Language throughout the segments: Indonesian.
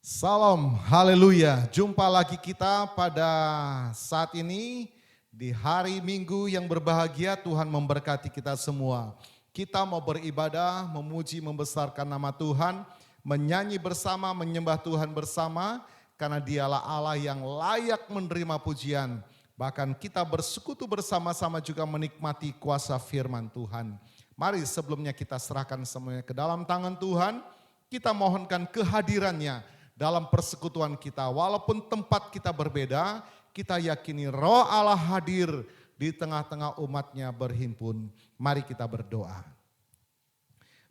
Salam, haleluya. Jumpa lagi kita pada saat ini di hari Minggu yang berbahagia. Tuhan memberkati kita semua. Kita mau beribadah, memuji, membesarkan nama Tuhan, menyanyi bersama, menyembah Tuhan bersama, karena Dialah Allah yang layak menerima pujian. Bahkan kita bersekutu bersama-sama juga menikmati kuasa firman Tuhan. Mari sebelumnya kita serahkan semuanya ke dalam tangan Tuhan. Kita mohonkan kehadirannya dalam persekutuan kita. Walaupun tempat kita berbeda, kita yakini Roh Allah hadir di tengah-tengah umatnya berhimpun. Mari kita berdoa.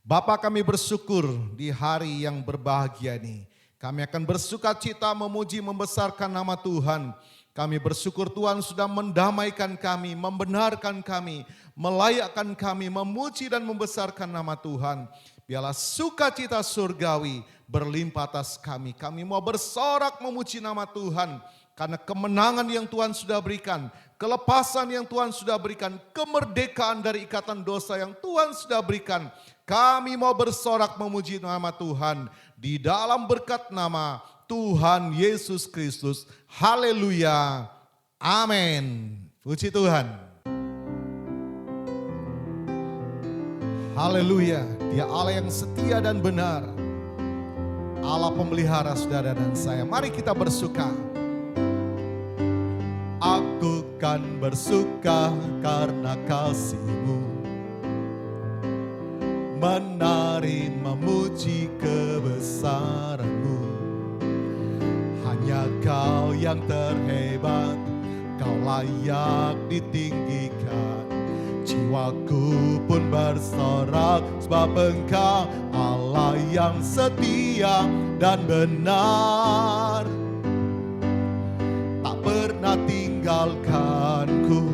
Bapa, kami bersyukur di hari yang berbahagia ini. Kami akan bersuka cita memuji membesarkan nama Tuhan. Kami bersyukur Tuhan sudah mendamaikan kami, membenarkan kami, melayakkan kami, memuji dan membesarkan nama Tuhan. Biarlah sukacita surgawi berlimpah atas kami. Kami mau bersorak memuji nama Tuhan. Karena kemenangan yang Tuhan sudah berikan, kelepasan yang Tuhan sudah berikan, kemerdekaan dari ikatan dosa yang Tuhan sudah berikan. Kami mau bersorak memuji nama Tuhan di dalam berkat nama Tuhan Yesus Kristus. Haleluya. Amin. Puji Tuhan. Haleluya. Dia Allah yang setia dan benar. Allah pemelihara saudara dan saya. Mari kita bersuka. Aku kan bersuka karena kasih-Mu, menari memuji kebesaran-Mu. Hanya Kau yang terhebat, Kau layak ditinggikan. Jiwaku pun bersorak sebab Engkau Allah yang setia dan benar. Tak pernah tinggalkanku,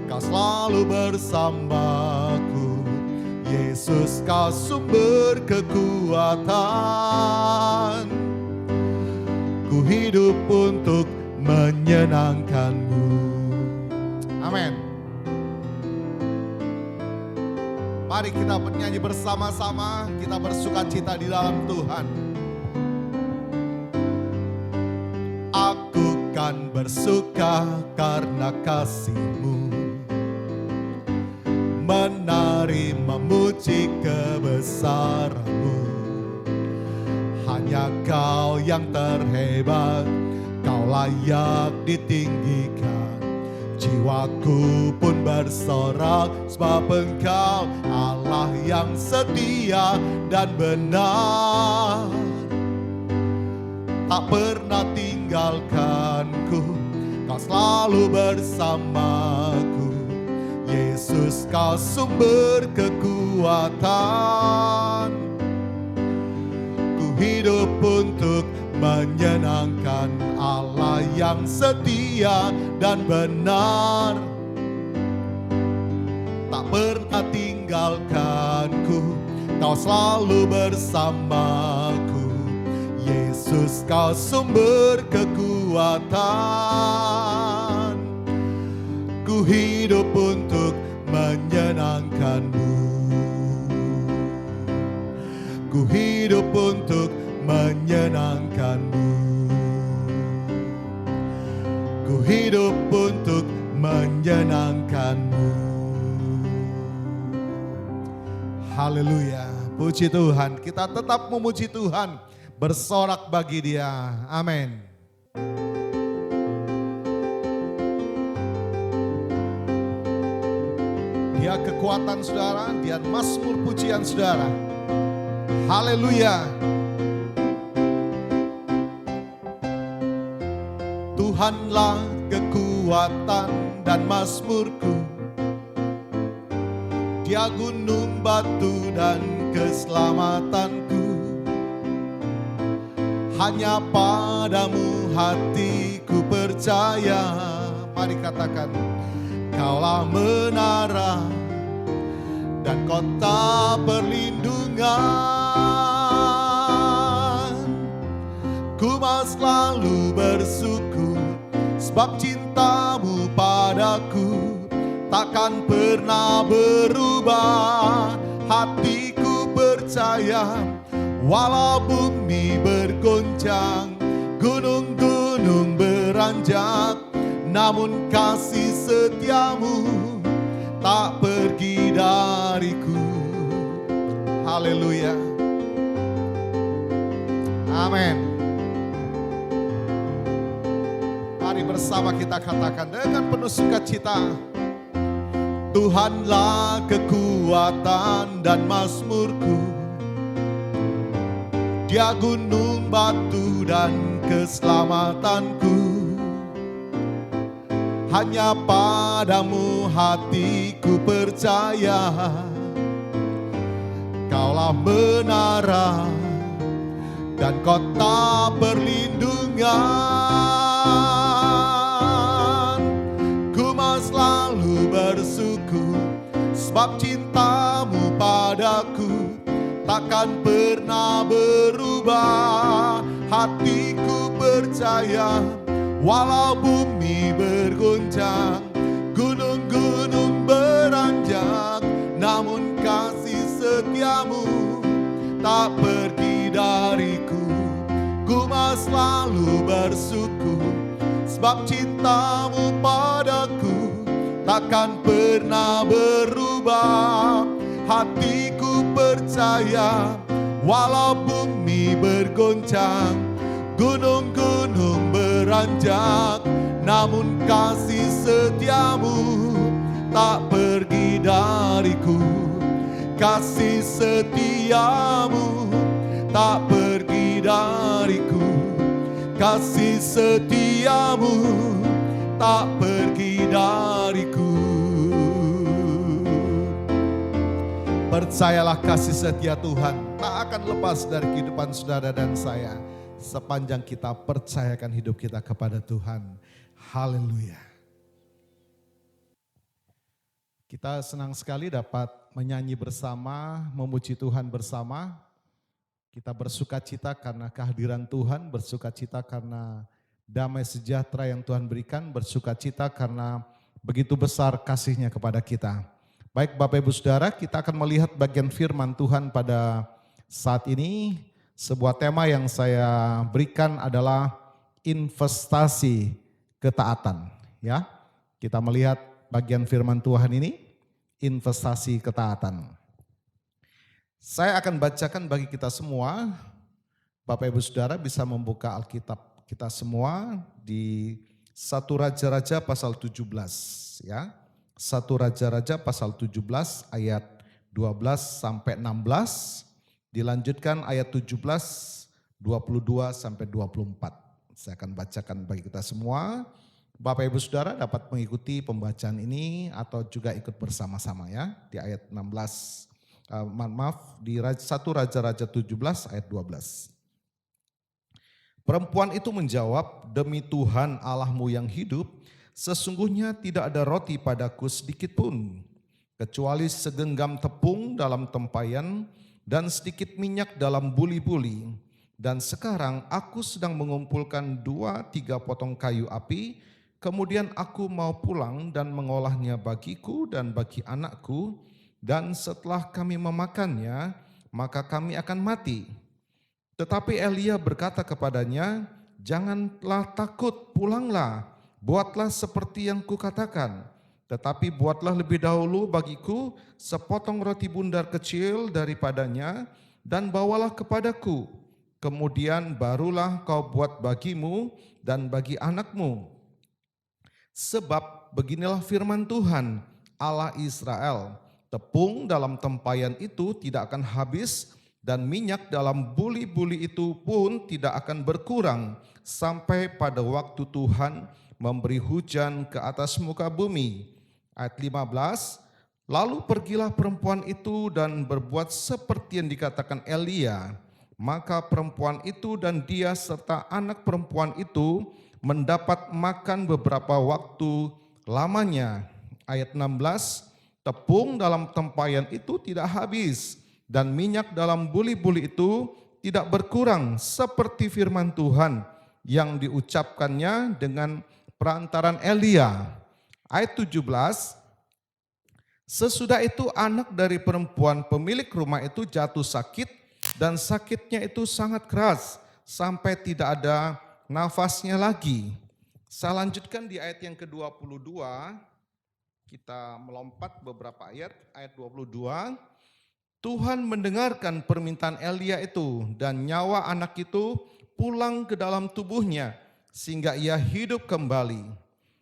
Kau selalu bersamaku. Yesus, Kau sumber kekuatan. Ku hidup untuk menyenangkan-Mu. Amin. Mari kita bernyanyi bersama-sama, kita bersuka cita di dalam Tuhan. Aku kan bersuka karena kasih-Mu, menari memuji kebesaran-Mu. Hanya Kau yang terhebat, Kau layak ditinggikan. Jiwaku pun bersorak sebab Engkau Allah yang setia dan benar. Tak pernah tinggalkanku, Kau selalu bersamaku. Yesus, Kau sumber kekuatan. Ku hidup untuk menyenangkan Allah yang setia dan benar. Tak pernah tinggalkanku, Kau selalu bersamaku. Yesus, Kau sumber kekuatan. Ku hidup untuk menyenangkan-Mu. Ku hidup untuk menyenangkan-Mu. Ku hidup untuk menyenangkan-Mu. Haleluya. Puji Tuhan. Kita tetap memuji Tuhan. Bersorak bagi Dia. Amin. Dia kekuatan saudara. Dia mazmur pujian saudara. Haleluya. Tuhanlah kekuatan dan mazmurku, Dia gunung batu dan keselamatanku. Hanya padamu hatiku percaya. Mari katakan, Kaulah menara dan kota perlindungan. Ku mau selalu bersyukur sebab cinta-Mu padaku takkan pernah berubah. Hatiku percaya Walau bumi bergoncang, gunung-gunung beranjak, namun kasih setiamu tak pergi dariku. Haleluya. Amin. Mari bersama kita katakan dengan penuh sukacita. Tuhanlah kekuatan dan mazmurku, Dia gunung batu dan keselamatanku. Hanya padamu hatiku percaya, Kaulah menara dan kota perlindungan. Ku mau selalu bersyukur, sebab cintamu padaku takkan pernah berubah. Hatiku percaya, walau bumi bergoncang, gunung-gunung beranjak, namun kasih setiamu tak pergi dariku. Ku mau selalu bersyukur, sebab cintamu padaku takkan pernah berubah. Hatiku percaya, walau bumi bergoncang, gunung-gunung beranjak, namun kasih setiamu tak pergi dariku. Kasih setiamu tak pergi dariku. Kasih setiamu tak pergi dariku. Percayalah, kasih setia Tuhan tak akan lepas dari kehidupan saudara dan saya sepanjang kita percayakan hidup kita kepada Tuhan. Haleluya. Kita senang sekali dapat menyanyi bersama, memuji Tuhan bersama. Kita bersuka cita karena kehadiran Tuhan, bersuka cita karena damai sejahtera yang Tuhan berikan, bersuka cita karena begitu besar kasih-Nya kepada kita. Baik Bapak Ibu Saudara, kita akan melihat bagian firman Tuhan pada saat ini. Sebuah tema yang saya berikan adalah investasi ketaatan. Ya, kita melihat bagian firman Tuhan ini, investasi ketaatan. Saya akan bacakan bagi kita semua. Bapak Ibu Saudara bisa membuka Alkitab kita semua di 1 Raja-Raja pasal 17 ya. 1 Raja-Raja pasal 17 ayat 12 sampai 16, dilanjutkan ayat 17, 22 sampai 24. Saya akan bacakan bagi kita semua. Bapak Ibu Saudara dapat mengikuti pembacaan ini atau juga ikut bersama-sama ya di ayat 16. Di 1 Raja-Raja 17 ayat 12. Perempuan itu menjawab, demi Tuhan Allahmu yang hidup, sesungguhnya tidak ada roti padaku sedikit pun, kecuali segenggam tepung dalam tempayan dan sedikit minyak dalam buli-buli. Dan sekarang aku sedang mengumpulkan 2-3 potong kayu api, kemudian aku mau pulang dan mengolahnya bagiku dan bagi anakku, dan setelah kami memakannya, maka kami akan mati. Tetapi Elia berkata kepadanya, janganlah takut, pulanglah. Buatlah seperti yang kukatakan, tetapi buatlah lebih dahulu bagiku sepotong roti bundar kecil daripadanya dan bawalah kepadaku. Kemudian barulah kau buat bagimu dan bagi anakmu. Sebab beginilah firman Tuhan Allah Israel, tepung dalam tempayan itu tidak akan habis dan minyak dalam buli-buli itu pun tidak akan berkurang sampai pada waktu Tuhan memberi hujan ke atas muka bumi. Ayat 15, lalu pergilah perempuan itu dan berbuat seperti yang dikatakan Elia. Maka perempuan itu dan dia serta anak perempuan itu mendapat makan beberapa waktu lamanya. Ayat 16, tepung dalam tempayan itu tidak habis dan minyak dalam buli-buli itu tidak berkurang seperti firman Tuhan yang diucapkannya dengan perantaran Elia. Ayat 17, sesudah itu anak dari perempuan pemilik rumah itu jatuh sakit dan sakitnya itu sangat keras sampai tidak ada nafasnya lagi. Saya lanjutkan di ayat yang ke-22, kita melompat beberapa ayat 22. Tuhan mendengarkan permintaan Elia itu dan nyawa anak itu pulang ke dalam tubuhnya sehingga ia hidup kembali.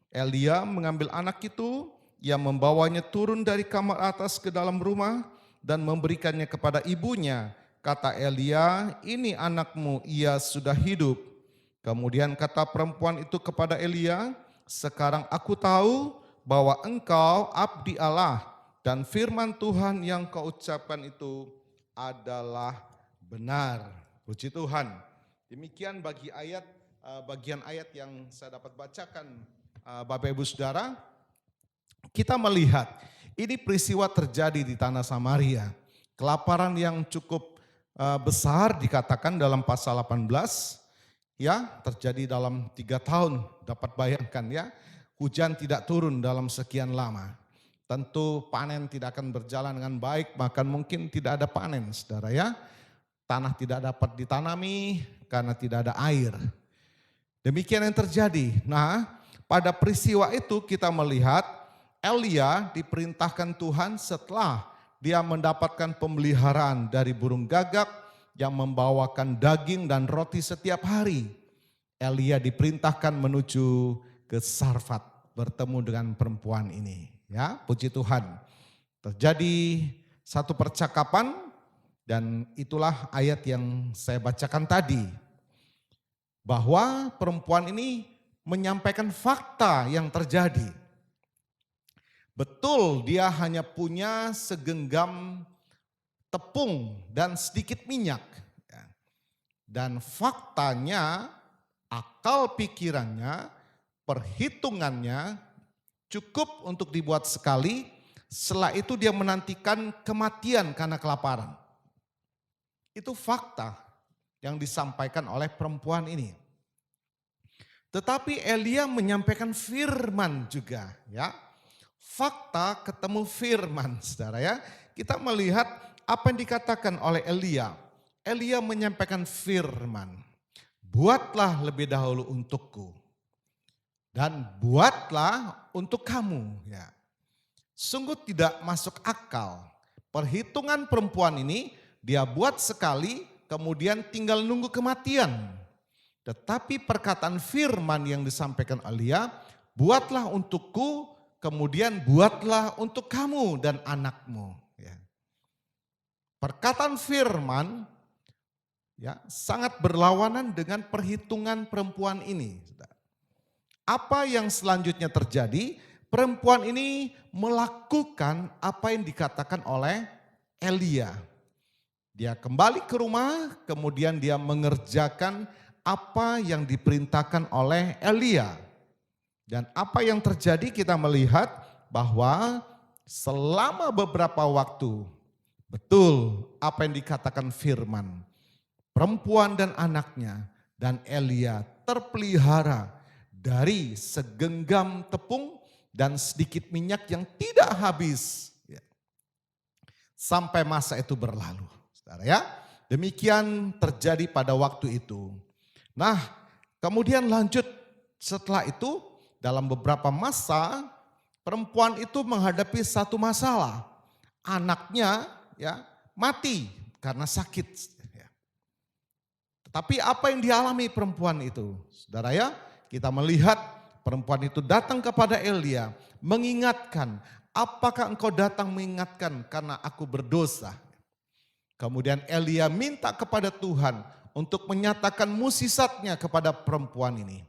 Elia mengambil anak itu, ia membawanya turun dari kamar atas ke dalam rumah dan memberikannya kepada ibunya. Kata Elia, "Ini anakmu, ia sudah hidup." Kemudian kata perempuan itu kepada Elia, "Sekarang aku tahu bahwa engkau abdi Allah dan firman Tuhan yang kau ucapkan itu adalah benar." Puji Tuhan. Demikian bagian ayat yang saya dapat bacakan, Bapak Ibu Saudara. Kita melihat ini peristiwa terjadi di tanah Samaria. Kelaparan yang cukup besar dikatakan dalam pasal 18, ya, terjadi dalam 3 tahun. Dapat bayangkan ya, hujan tidak turun dalam sekian lama. Tentu panen tidak akan berjalan dengan baik, bahkan mungkin tidak ada panen, saudara ya. Tanah tidak dapat ditanami karena tidak ada air. Demikian yang terjadi. Nah, pada peristiwa itu kita melihat Elia diperintahkan Tuhan setelah dia mendapatkan pemeliharaan dari burung gagak yang membawakan daging dan roti setiap hari. Elia diperintahkan menuju ke Sarfat bertemu dengan perempuan ini. Ya, puji Tuhan. Terjadi satu percakapan dan itulah ayat yang saya bacakan tadi. Bahwa perempuan ini menyampaikan fakta yang terjadi. Betul, dia hanya punya segenggam tepung dan sedikit minyak. Dan faktanya, akal pikirannya, perhitungannya cukup untuk dibuat sekali. Setelah itu dia menantikan kematian karena kelaparan. Itu fakta yang disampaikan oleh perempuan ini. Tetapi Elia menyampaikan firman juga, ya. Fakta ketemu firman, saudara ya. Kita melihat apa yang dikatakan oleh Elia. Elia menyampaikan firman. Buatlah lebih dahulu untukku dan buatlah untuk kamu. Ya. Sungguh tidak masuk akal. Perhitungan perempuan ini dia buat sekali, kemudian tinggal nunggu kematian. Tetapi perkataan firman yang disampaikan Elia, buatlah untukku, kemudian buatlah untuk kamu dan anakmu. Ya. Perkataan firman ya, sangat berlawanan dengan perhitungan perempuan ini. Apa yang selanjutnya terjadi? Perempuan ini melakukan apa yang dikatakan oleh Elia. Dia kembali ke rumah, kemudian dia mengerjakan apa yang diperintahkan oleh Elia. Dan apa yang terjadi kita melihat bahwa selama beberapa waktu, betul apa yang dikatakan firman, perempuan dan anaknya dan Elia terpelihara dari segenggam tepung dan sedikit minyak yang tidak habis. Sampai masa itu berlalu. Saudara ya, demikian terjadi pada waktu itu. Nah, kemudian lanjut setelah itu dalam beberapa masa perempuan itu menghadapi satu masalah. Anaknya ya mati karena sakit. Tetapi apa yang dialami perempuan itu? Saudara ya, kita melihat perempuan itu datang kepada Elia mengingatkan, apakah engkau datang mengingatkan karena aku berdosa? Kemudian Elia minta kepada Tuhan untuk menyatakan mukjizatnya kepada perempuan ini.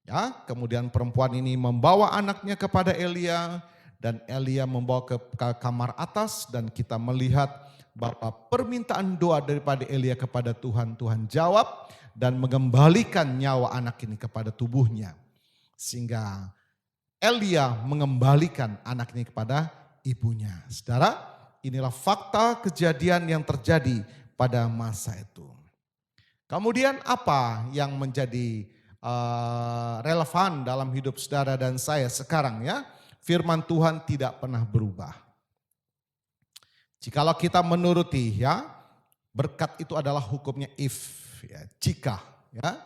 Ya, kemudian perempuan ini membawa anaknya kepada Elia dan Elia membawa ke kamar atas dan kita melihat bahwa permintaan doa daripada Elia kepada Tuhan, Tuhan jawab dan mengembalikan nyawa anak ini kepada tubuhnya. Sehingga Elia mengembalikan anak ini kepada ibunya. Saudara, inilah fakta kejadian yang terjadi pada masa itu. Kemudian apa yang menjadi relevan dalam hidup saudara dan saya sekarang ya? Firman Tuhan tidak pernah berubah. Jikalau kita menuruti ya, Berkat itu adalah hukumnya if, ya, jika, ya.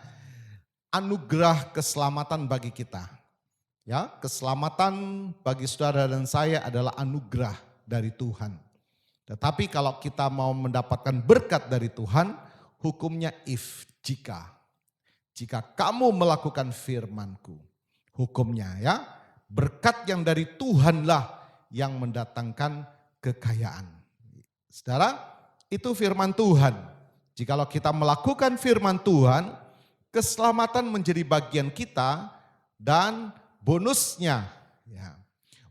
Anugerah keselamatan bagi kita. Ya, keselamatan bagi saudara dan saya adalah anugerah dari Tuhan. Tetapi kalau kita mau mendapatkan berkat dari Tuhan, hukumnya if, jika. Jika kamu melakukan firman-Ku, hukumnya, ya, berkat yang dari Tuhanlah yang mendatangkan kekayaan. Saudara, itu firman Tuhan. Jikalau kita melakukan firman Tuhan, keselamatan menjadi bagian kita dan bonusnya, ya,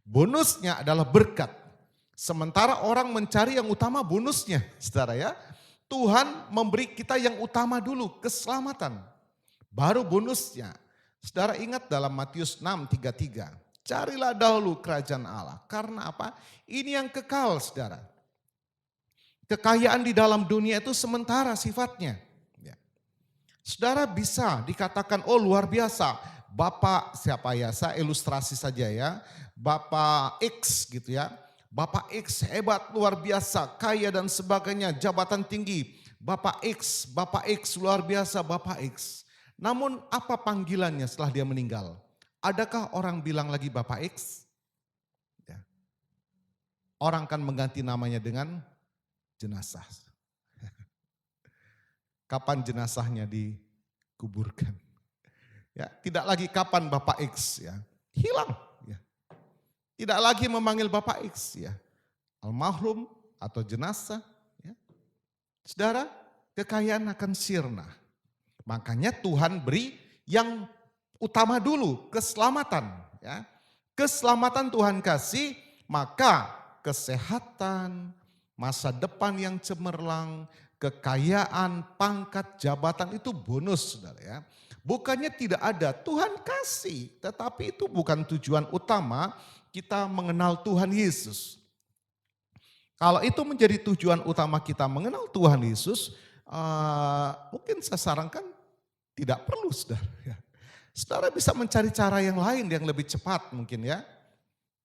bonusnya adalah berkat. Sementara orang mencari yang utama bonusnya, saudara, ya. Tuhan memberi kita yang utama dulu, keselamatan. Baru bonusnya. Saudara ingat dalam Matius 6:33, carilah dahulu kerajaan Allah. Karena apa? Ini yang kekal, saudara. Kekayaan di dalam dunia itu sementara sifatnya. Ya. Saudara bisa dikatakan, oh luar biasa. Bapak siapa ya, saya ilustrasi saja ya. Bapak X gitu ya. Bapak X hebat, luar biasa, kaya dan sebagainya, jabatan tinggi. Bapak X luar biasa, Bapak X. Namun apa panggilannya setelah dia meninggal? Adakah orang bilang lagi Bapak X? Ya. Orang kan mengganti namanya dengan jenazah. Kapan jenazahnya dikuburkan? Ya, tidak lagi kapan Bapak X, ya, hilang. Ya. Tidak lagi memanggil Bapak X, ya, almarhum atau jenazah. Ya. Saudara, kekayaan akan sirna. Makanya Tuhan beri yang utama dulu, keselamatan. Ya. Keselamatan Tuhan kasih, maka kesehatan, masa depan yang cemerlang, kekayaan, pangkat, jabatan itu bonus, saudara, ya. Bukannya tidak ada, Tuhan kasih, tetapi itu bukan tujuan utama kita mengenal Tuhan Yesus. Kalau itu menjadi tujuan utama kita mengenal Tuhan Yesus, mungkin saya sarankan tidak perlu, saudara. Ya. Saudara bisa mencari cara yang lain yang lebih cepat mungkin, ya.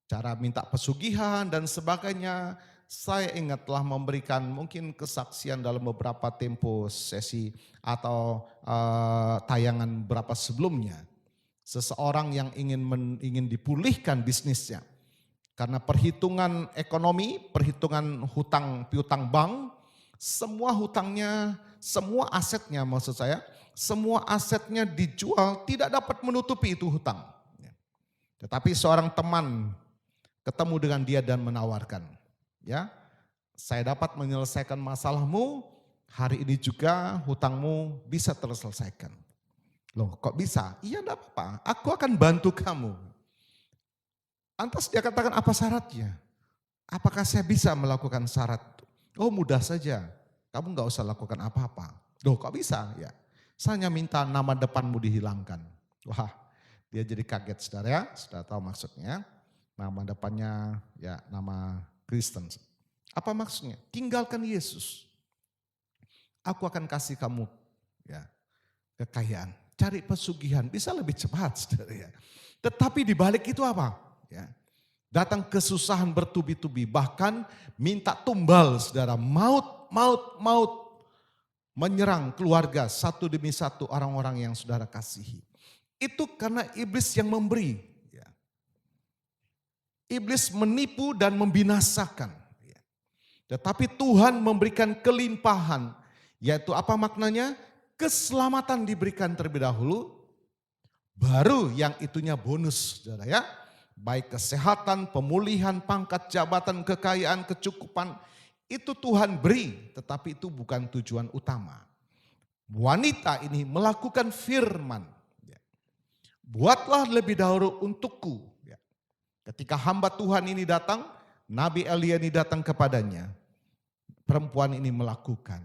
Cara minta pesugihan dan sebagainya. Saya ingat telah memberikan mungkin kesaksian dalam beberapa tempo sesi atau tayangan berapa sebelumnya. Seseorang yang ingin dipulihkan bisnisnya. Karena perhitungan ekonomi, perhitungan hutang piutang bank, semua hutangnya, semua asetnya maksud saya, semua asetnya dijual tidak dapat menutupi itu hutang. Tetapi seorang teman ketemu dengan dia dan menawarkan, ya, saya dapat menyelesaikan masalahmu, hari ini juga hutangmu bisa terselesaikan. Loh kok bisa? Iya enggak apa-apa, aku akan bantu kamu. Lantas dia katakan apa syaratnya? Apakah saya bisa melakukan syarat? Oh mudah saja, kamu enggak usah lakukan apa-apa. Loh kok bisa? Ya, saya hanya minta nama depanmu dihilangkan. Wah, dia jadi kaget, saudara, ya, sudah tahu maksudnya. Nama depannya ya nama Kristen. Apa maksudnya? Tinggalkan Yesus. Aku akan kasih kamu, ya, kekayaan. Cari pesugihan, bisa lebih cepat, saudara, ya. Tetapi di balik itu apa? Ya, datang kesusahan bertubi-tubi, bahkan minta tumbal, saudara, maut menyerang keluarga satu demi satu orang-orang yang saudara kasihi. Itu karena iblis yang memberi. Iblis menipu dan membinasakan. Tetapi Tuhan memberikan kelimpahan. Yaitu apa maknanya? Keselamatan diberikan terlebih dahulu. Baru yang itunya bonus, saudara, ya. Baik kesehatan, pemulihan, pangkat, jabatan, kekayaan, kecukupan. Itu Tuhan beri, tetapi itu bukan tujuan utama. Wanita ini melakukan firman. Buatlah lebih dahulu untukku. Ketika hamba Tuhan ini datang, Nabi Elia ini datang kepadanya. Perempuan ini melakukan.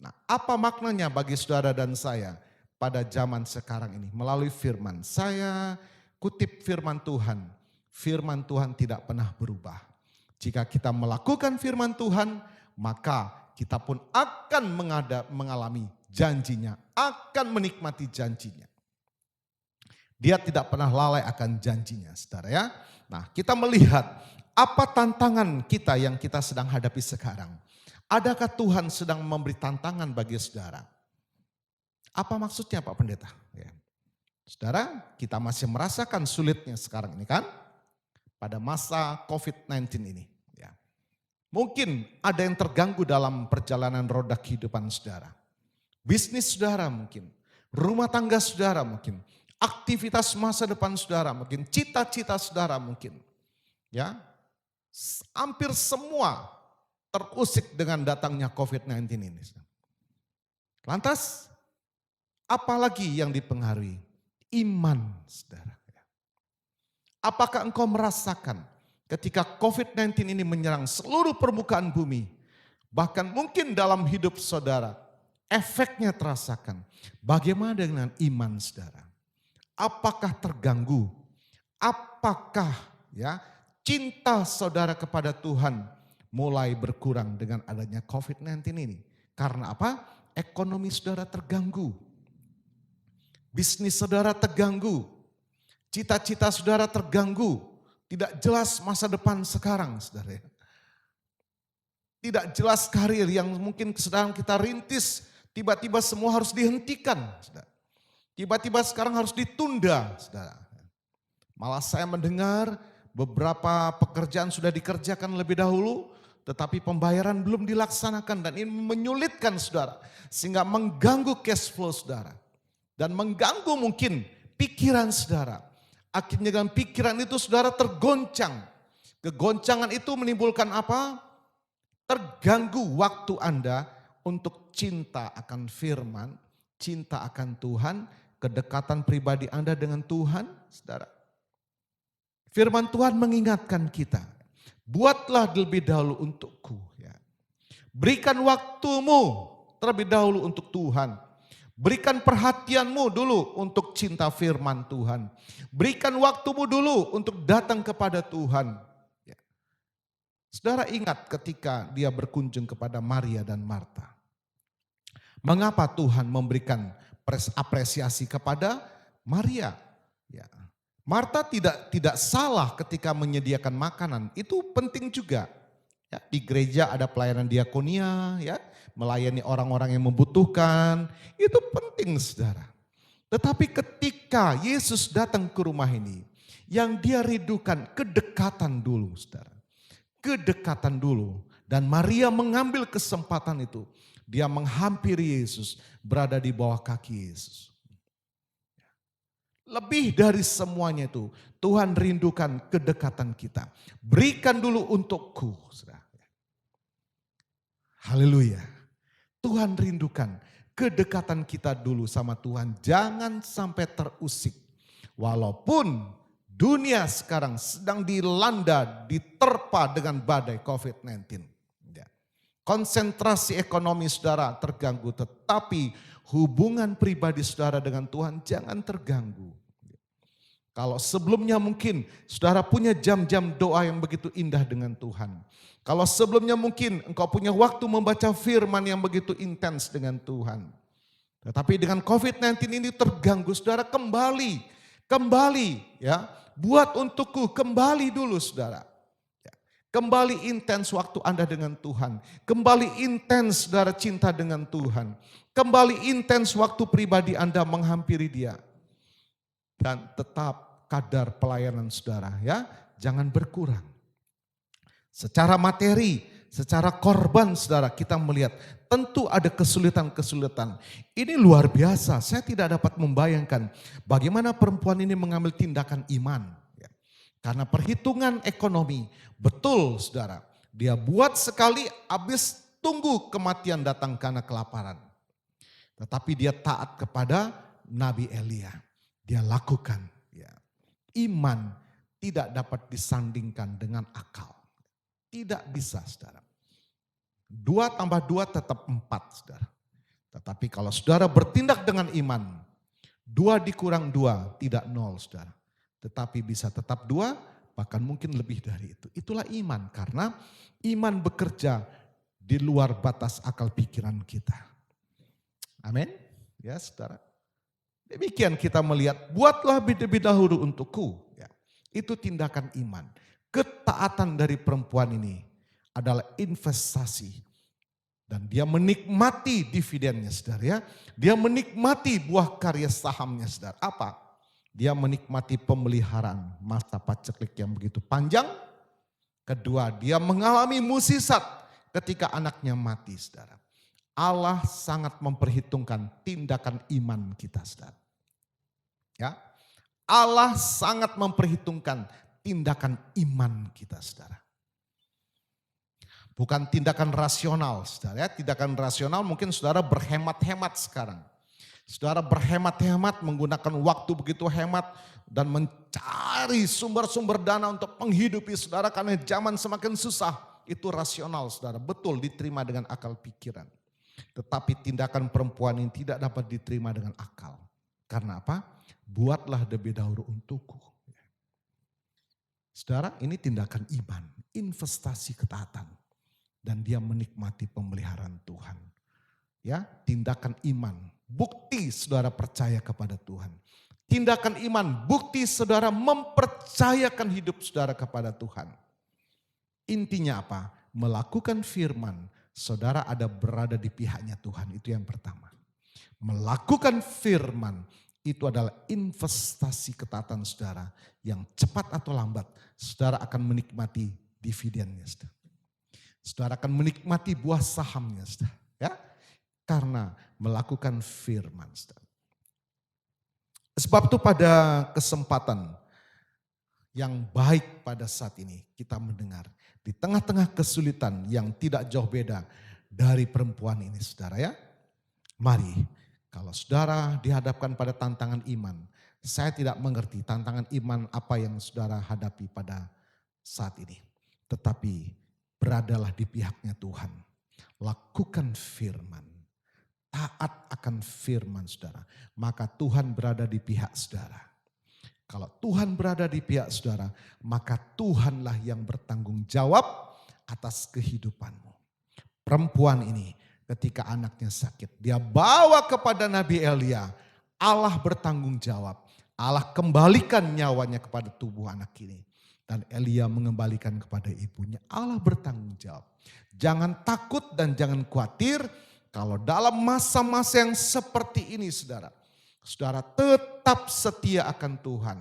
Nah, apa maknanya bagi saudara dan saya pada zaman sekarang ini? Melalui firman. Saya kutip firman Tuhan. Firman Tuhan tidak pernah berubah. Jika kita melakukan firman Tuhan, maka kita pun akan mengalami janjinya. Akan menikmati janjinya. Dia tidak pernah lalai akan janjinya, saudara, ya. Nah, kita melihat apa tantangan kita yang kita sedang hadapi sekarang. Adakah Tuhan sedang memberi tantangan bagi saudara? Apa maksudnya Pak Pendeta? Ya. Saudara, kita masih merasakan sulitnya sekarang ini kan? Pada masa COVID-19 ini. Ya. Mungkin ada yang terganggu dalam perjalanan roda kehidupan saudara. Bisnis saudara mungkin, rumah tangga saudara mungkin, aktivitas masa depan saudara mungkin, cita-cita saudara mungkin. Ya, hampir semua terusik dengan datangnya COVID-19 ini. Lantas, apalagi yang dipengaruhi? Iman, saudara. Apakah engkau merasakan ketika COVID-19 ini menyerang seluruh permukaan bumi, bahkan mungkin dalam hidup saudara, efeknya terasakan. Bagaimana dengan iman saudara? Apakah terganggu? Apakah ya cinta saudara kepada Tuhan mulai berkurang dengan adanya COVID-19 ini? Karena apa? Ekonomi saudara terganggu. Bisnis saudara terganggu. Cita-cita saudara terganggu. Tidak jelas masa depan sekarang saudara. Tidak jelas karir yang mungkin sedang kita rintis. Tiba-tiba semua harus dihentikan. Saudara. Tiba-tiba sekarang harus ditunda. Saudara. Malah saya mendengar beberapa pekerjaan sudah dikerjakan lebih dahulu. Tetapi pembayaran belum dilaksanakan dan ini menyulitkan saudara. Sehingga mengganggu cash flow saudara. Dan mengganggu mungkin pikiran saudara. Akhirnya dengan pikiran itu saudara tergoncang. Kegoncangan itu menimbulkan apa? Terganggu waktu Anda untuk cinta akan firman, cinta akan Tuhan, kedekatan pribadi Anda dengan Tuhan, saudara. Firman Tuhan mengingatkan kita, buatlah lebih dahulu untukku. Ya. Berikan waktumu terlebih dahulu untuk Tuhan. Berikan perhatianmu dulu untuk cinta firman Tuhan. Berikan waktumu dulu untuk datang kepada Tuhan. Ya. Saudara ingat ketika dia berkunjung kepada Maria dan Marta. Mengapa Tuhan memberikan apresiasi kepada Maria? Ya. Marta tidak salah ketika menyediakan makanan, itu penting juga. Ya, di gereja ada pelayanan diakonia, ya, melayani orang-orang yang membutuhkan, itu penting saudara. Tetapi ketika Yesus datang ke rumah ini, yang dia rindukan kedekatan dulu saudara. Kedekatan dulu. Dan Maria mengambil kesempatan itu. Dia menghampiri Yesus, berada di bawah kaki Yesus. Lebih dari semuanya itu, Tuhan rindukan kedekatan kita. Berikan dulu untukku. Saudara. Haleluya. Tuhan rindukan kedekatan kita dulu sama Tuhan. Jangan sampai terusik. Walaupun dunia sekarang sedang dilanda, diterpa dengan badai COVID-19. Ya. Konsentrasi ekonomi saudara terganggu. Tetapi hubungan pribadi saudara dengan Tuhan jangan terganggu. Kalau sebelumnya mungkin saudara punya jam-jam doa yang begitu indah dengan Tuhan. Kalau sebelumnya mungkin engkau punya waktu membaca firman yang begitu intens dengan Tuhan. Tetapi dengan COVID-19 ini terganggu, saudara kembali ya. Buat untukku, kembali dulu saudara. Ya. Kembali intens waktu Anda dengan Tuhan. Kembali intens saudara cinta dengan Tuhan. Kembali intens waktu pribadi Anda menghampiri Dia. Dan tetap kadar pelayanan saudara ya, jangan berkurang. Secara materi, secara korban saudara kita melihat tentu ada kesulitan-kesulitan. Ini luar biasa, saya tidak dapat membayangkan bagaimana perempuan ini mengambil tindakan iman. Ya. Karena perhitungan ekonomi, betul saudara, dia buat sekali habis tunggu kematian datang karena kelaparan. Tetapi dia taat kepada Nabi Elia, dia lakukan. Ya. Iman tidak dapat disandingkan dengan akal. Tidak bisa saudara. 2 tambah 2 tetap 4 saudara. Tetapi kalau saudara bertindak dengan iman, 2 dikurang 2 tidak 0 saudara. Tetapi bisa tetap 2 bahkan mungkin lebih dari itu. Itulah iman karena iman bekerja di luar batas akal pikiran kita. Amin. Ya saudara. Demikian kita melihat buatlah lebih dahulu untukku. Ya. Itu tindakan iman. Ketaatan dari perempuan ini adalah investasi Dan dia menikmati dividennya saudara ya. Dia menikmati buah karya sahamnya saudara. Apa? Dia menikmati pemeliharaan masa paceklik yang begitu panjang. Kedua, dia mengalami musisat ketika anaknya mati saudara. Allah sangat memperhitungkan tindakan iman kita saudara. Ya, Allah sangat memperhitungkan tindakan iman kita saudara. Bukan tindakan rasional saudara ya. Tindakan rasional mungkin saudara berhemat-hemat sekarang. Saudara berhemat-hemat menggunakan waktu begitu hemat dan mencari sumber-sumber dana untuk menghidupi saudara karena zaman semakin susah. Itu rasional saudara, betul diterima dengan akal pikiran. Tetapi tindakan perempuan ini tidak dapat diterima dengan akal. Karena apa? Buatlah lebih dahulu untukku. Saudara, ini tindakan iman, investasi ketaatan. Dan dia menikmati pemeliharaan Tuhan. Ya, tindakan iman, bukti saudara percaya kepada Tuhan. Tindakan iman, bukti saudara mempercayakan hidup saudara kepada Tuhan. Intinya apa? Melakukan firman, saudara ada berada di pihaknya Tuhan, itu yang pertama. Melakukan firman, itu adalah investasi ketaatan saudara yang cepat atau lambat, saudara akan menikmati dividennya saudara. Saudara akan menikmati buah sahamnya saudara. Ya? Karena melakukan firman saudara. Sebab itu pada kesempatan yang baik pada saat ini kita mendengar. Di tengah-tengah kesulitan yang tidak jauh beda dari perempuan ini saudara ya. Mari kalau saudara dihadapkan pada tantangan iman. Saya tidak mengerti tantangan iman apa yang saudara hadapi pada saat ini. Tetapi beradalah di pihaknya Tuhan. Lakukan firman. Taat akan firman saudara. Maka Tuhan berada di pihak saudara. Kalau Tuhan berada di pihak saudara, maka Tuhanlah yang bertanggung jawab atas kehidupanmu. Perempuan ini ketika anaknya sakit, dia bawa kepada Nabi Elia. Allah bertanggung jawab. Allah kembalikan nyawanya kepada tubuh anak ini. Dan Elia mengembalikan kepada ibunya. Allah bertanggung jawab. Jangan takut dan jangan khawatir kalau dalam masa-masa yang seperti ini saudara. Saudara tetap setia akan Tuhan.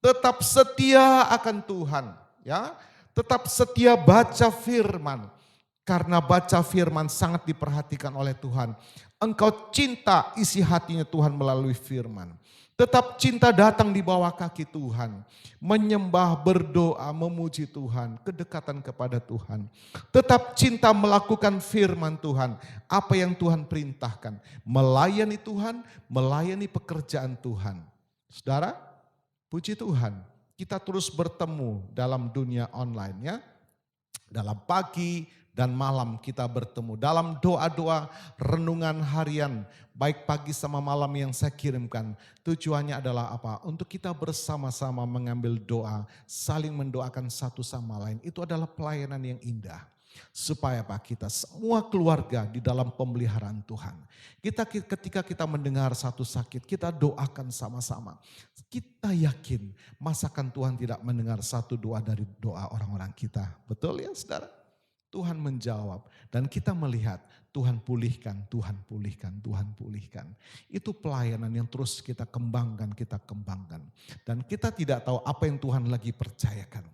Tetap setia akan Tuhan. Ya, tetap setia baca firman. Karena baca firman sangat diperhatikan oleh Tuhan. Engkau cinta isi hatinya Tuhan melalui firman. Tetap cinta datang di bawah kaki Tuhan. Menyembah, berdoa, memuji Tuhan. Kedekatan kepada Tuhan. Tetap cinta melakukan firman Tuhan. Apa yang Tuhan perintahkan. Melayani Tuhan, melayani pekerjaan Tuhan. Saudara, puji Tuhan. Kita terus bertemu dalam dunia online ya. Dalam pagi dan malam kita bertemu. Dalam doa-doa renungan harian. Baik pagi sama malam yang saya kirimkan. Tujuannya adalah apa? Untuk kita bersama-sama mengambil doa. Saling mendoakan satu sama lain. Itu adalah pelayanan yang indah. Supaya apa? Kita semua keluarga di dalam pemeliharaan Tuhan. Ketika kita mendengar satu sakit, kita doakan sama-sama. Kita yakin masakan Tuhan tidak mendengar satu doa dari doa orang-orang kita. Betul ya saudara? Tuhan menjawab dan kita melihat Tuhan pulihkan, Tuhan pulihkan, Tuhan pulihkan. Itu pelayanan yang terus kita kembangkan. Dan kita tidak tahu apa yang Tuhan lagi percayakan.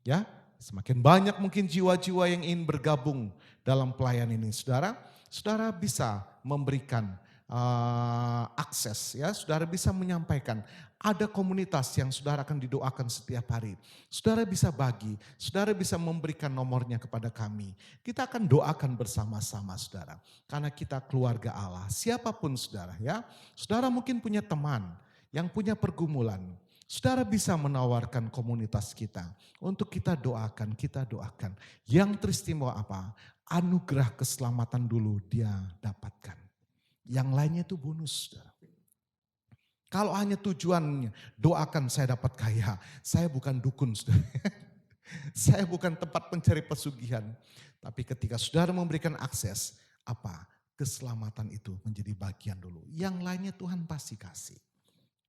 Ya, semakin banyak mungkin jiwa-jiwa yang ingin bergabung dalam pelayanan ini. Saudara bisa memberikan akses ya, saudara bisa menyampaikan. Ada komunitas yang saudara akan didoakan setiap hari. Saudara bisa bagi, saudara bisa memberikan nomornya kepada kami. Kita akan doakan bersama-sama saudara. Karena kita keluarga Allah, siapapun saudara ya. Saudara mungkin punya teman yang punya pergumulan. Saudara bisa menawarkan komunitas kita untuk kita doakan. Yang teristimewa apa? Anugerah keselamatan dulu dia dapatkan. Yang lainnya itu bonus saudara. Kalau hanya tujuannya doakan saya dapat kaya, saya bukan dukun saudara. Saya bukan tempat pencari pesugihan. Tapi ketika saudara memberikan akses, apa? Keselamatan itu menjadi bagian dulu. Yang lainnya Tuhan pasti kasih.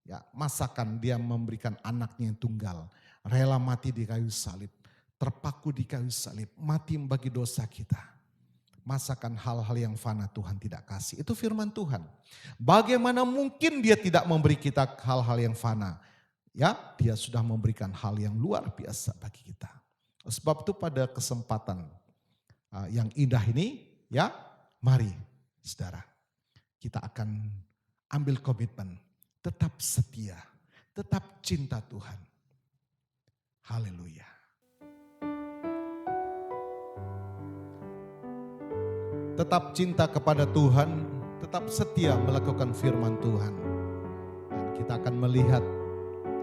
Ya, masakan dia memberikan anaknya yang tunggal, rela mati di kayu salib, terpaku di kayu salib, mati bagi dosa kita. Masakan hal-hal yang fana Tuhan tidak kasih. Itu firman Tuhan. Bagaimana mungkin dia tidak memberi kita hal-hal yang fana? Ya, dia sudah memberikan hal yang luar biasa bagi kita. Sebab itu pada kesempatan yang indah ini, ya, mari saudara, kita akan ambil komitmen, tetap setia, tetap cinta Tuhan. Haleluya. Tetap cinta kepada Tuhan, tetap setia melakukan firman Tuhan. Dan kita akan melihat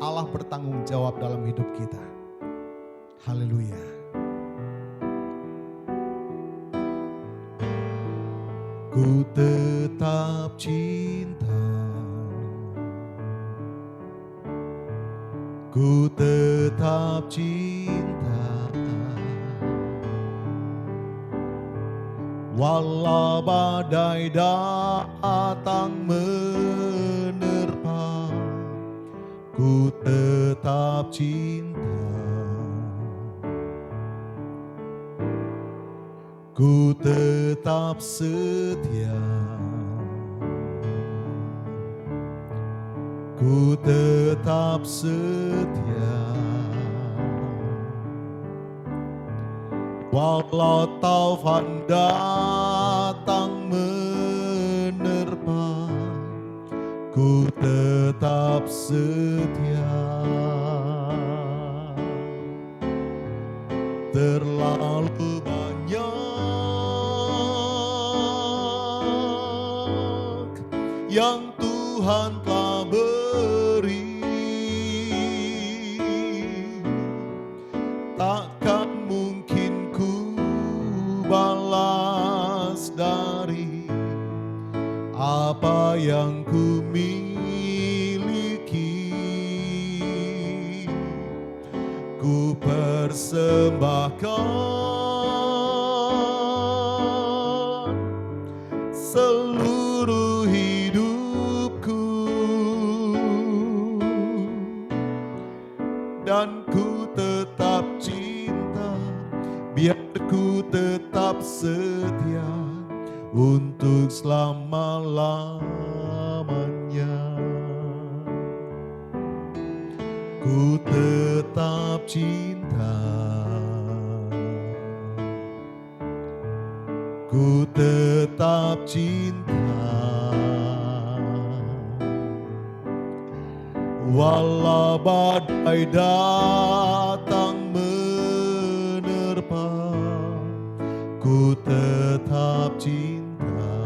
Allah bertanggung jawab dalam hidup kita. Haleluya. Ku tetap cinta, ku tetap cinta, walau badai datang menerpa, ku tetap cinta, ku tetap setia, ku tetap setia. Walau taufan datang menerpa, ku tetap setia. Terlalu banyak yang Tuhan telah beri, takkan mungkin ku balas dari apa yang ku miliki. Ku persembahkan seluruh hidupku, dan ku tetap cinta, biar ku tetap setia untuk selama-lamanya. Ku tetap cinta, ku tetap cinta, walau badai datang menerpa, ku tetap cinta.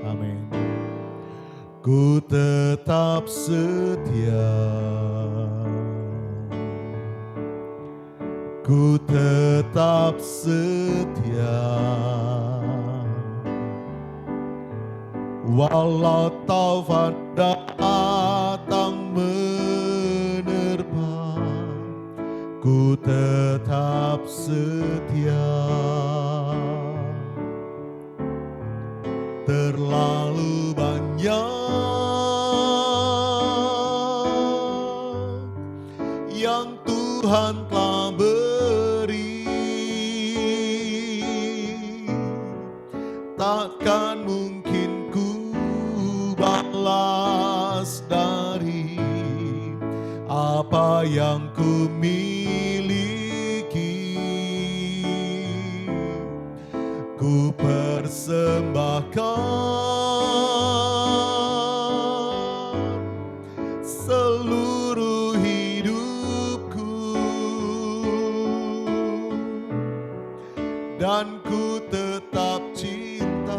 Amin. Ku tetap setia, ku tetap setia, walau taufan datang menerpa, ku tetap setia. Terlalu banyak yang Tuhan telah beri, takkan mungkin ku balas dari apa yang ku miliki. Ku persembahkan seluruh hidupku, dan ku tetap cinta,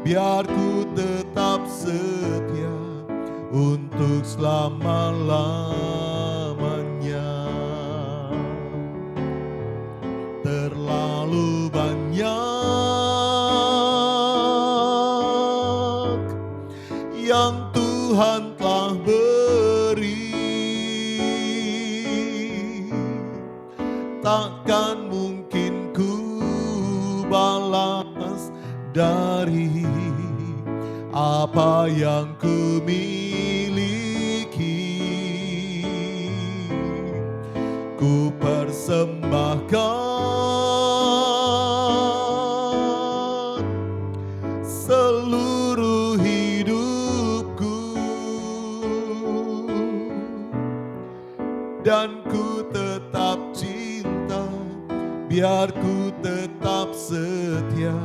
biar ku tetap setia untuk selama-lamanya. Terlalu banyak yang Tuhan telah beri, takkan mungkin ku balas dari apa yang ku miliki. Ku persembahkan biar ku tetap setia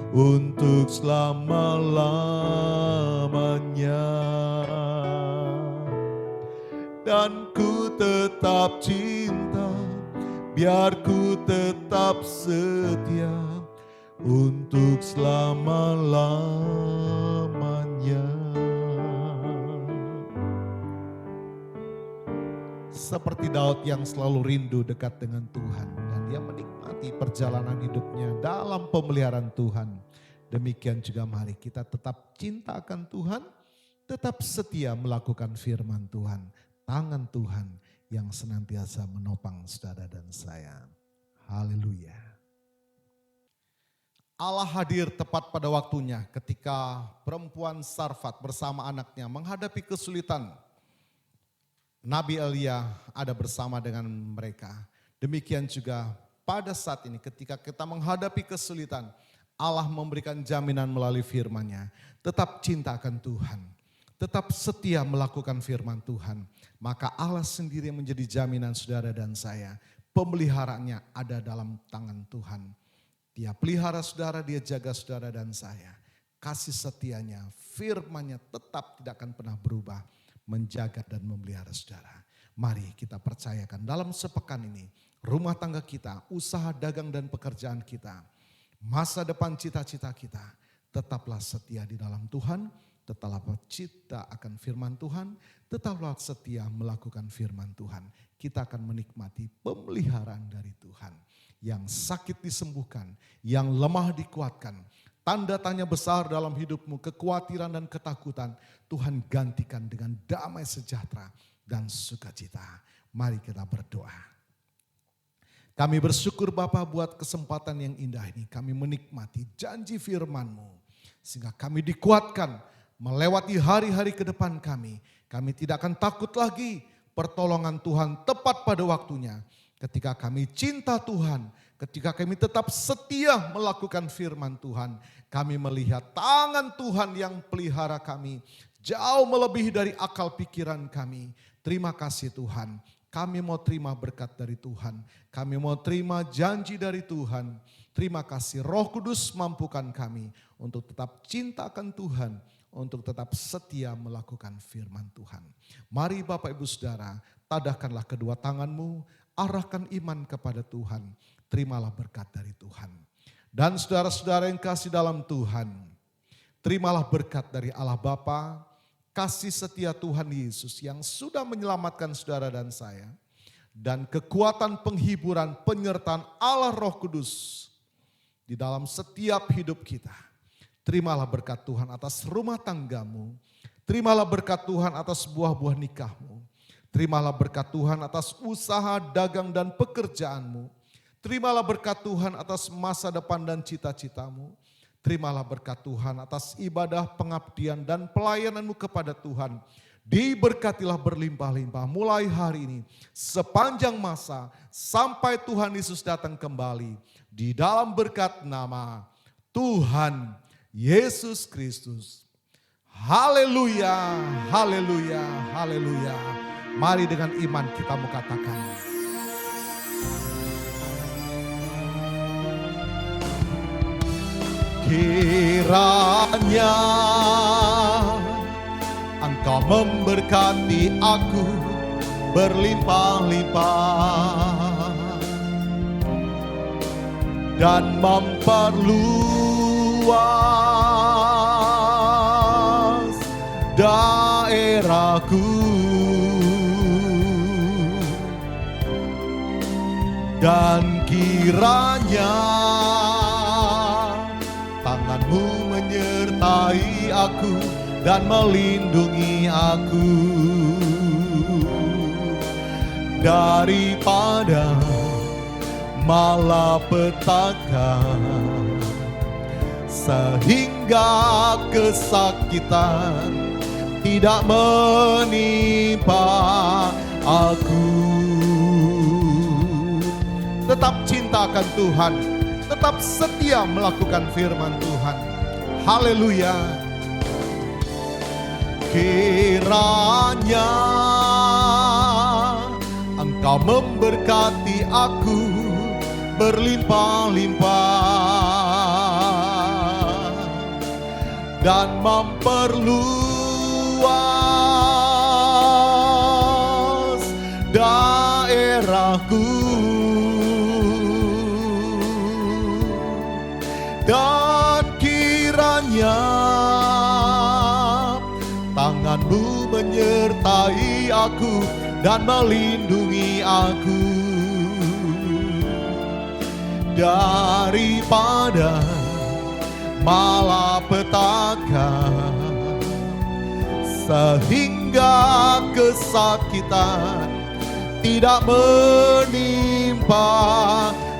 untuk selama-lamanya. Dan ku tetap cinta, biar ku tetap setia untuk selama-lamanya. Seperti Daud yang selalu rindu dekat dengan Tuhan dan dia menikmati perjalanan hidupnya dalam pemeliharaan Tuhan. Demikian juga mari kita tetap cinta akan Tuhan, tetap setia melakukan firman Tuhan. Tangan Tuhan yang senantiasa menopang saudara dan saya. Haleluya. Allah hadir tepat pada waktunya ketika perempuan Sarfat bersama anaknya menghadapi kesulitan. Nabi Elia ada bersama dengan mereka. Demikian juga pada saat ini ketika kita menghadapi kesulitan, Allah memberikan jaminan melalui firman-Nya. Tetap cinta akan Tuhan, tetap setia melakukan firman Tuhan. Maka Allah sendiri yang menjadi jaminan saudara dan saya. Pemeliharaannya ada dalam tangan Tuhan. Dia pelihara saudara, dia jaga saudara dan saya. Kasih setianya, firman-Nya tetap tidak akan pernah berubah. Menjaga dan memelihara saudara. Mari kita percayakan dalam sepekan ini, rumah tangga kita, usaha dagang dan pekerjaan kita, masa depan cita-cita kita, tetaplah setia di dalam Tuhan, tetaplah cinta akan firman Tuhan, tetaplah setia melakukan firman Tuhan. Kita akan menikmati pemeliharaan dari Tuhan. Yang sakit disembuhkan, yang lemah dikuatkan. Tanda tanya besar dalam hidupmu, kekhawatiran dan ketakutan, Tuhan gantikan dengan damai sejahtera dan sukacita. Mari kita berdoa. Kami bersyukur Bapa buat kesempatan yang indah ini. Kami menikmati janji firman-Mu. Sehingga kami dikuatkan melewati hari-hari ke depan kami. Kami tidak akan takut lagi, pertolongan Tuhan tepat pada waktunya. Ketika kami cinta Tuhan, ketika kami tetap setia melakukan firman Tuhan, kami melihat tangan Tuhan yang pelihara kami jauh melebihi dari akal pikiran kami. Terima kasih Tuhan, kami mau terima berkat dari Tuhan, kami mau terima janji dari Tuhan. Terima kasih Roh Kudus mampukan kami untuk tetap cinta akan Tuhan, untuk tetap setia melakukan firman Tuhan. Mari Bapak Ibu Saudara, tadahkanlah kedua tanganmu, arahkan iman kepada Tuhan. Terimalah berkat dari Tuhan. Dan saudara-saudara yang kasih dalam Tuhan, terimalah berkat dari Allah Bapa, kasih setia Tuhan Yesus yang sudah menyelamatkan saudara dan saya, dan kekuatan penghiburan penyertaan Allah Roh Kudus di dalam setiap hidup kita. Terimalah berkat Tuhan atas rumah tanggamu, terimalah berkat Tuhan atas buah-buah nikahmu, terimalah berkat Tuhan atas usaha, dagang dan pekerjaanmu. Terimalah berkat Tuhan atas masa depan dan cita-citamu. Terimalah berkat Tuhan atas ibadah, pengabdian dan pelayananmu kepada Tuhan. Diberkatilah berlimpah-limpah mulai hari ini, sepanjang masa sampai Tuhan Yesus datang kembali. Di dalam berkat nama Tuhan Yesus Kristus. Haleluya, haleluya, haleluya. Mari dengan iman kita mau katakan. Kiranya Engkau memberkati aku berlimpah-limpah dan memperluas daerahku, dan kiranya tangan-Mu menyertai aku dan melindungi aku daripada malapetaka, sehingga kesakitan tidak menimpa aku. Tetap cinta akan Tuhan, tetap setia melakukan firman Tuhan. Haleluya. Kiranya Engkau memberkati aku berlimpah-limpah dan memperluas daerahku, dan kiranya tangan-Mu menyertai aku dan melindungi aku daripada malapetaka, sehingga kesakitan tidak menimpa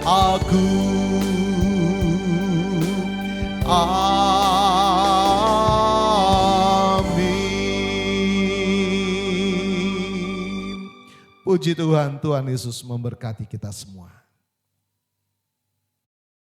aku. Amin. Puji Tuhan, Tuhan Yesus memberkati kita semua.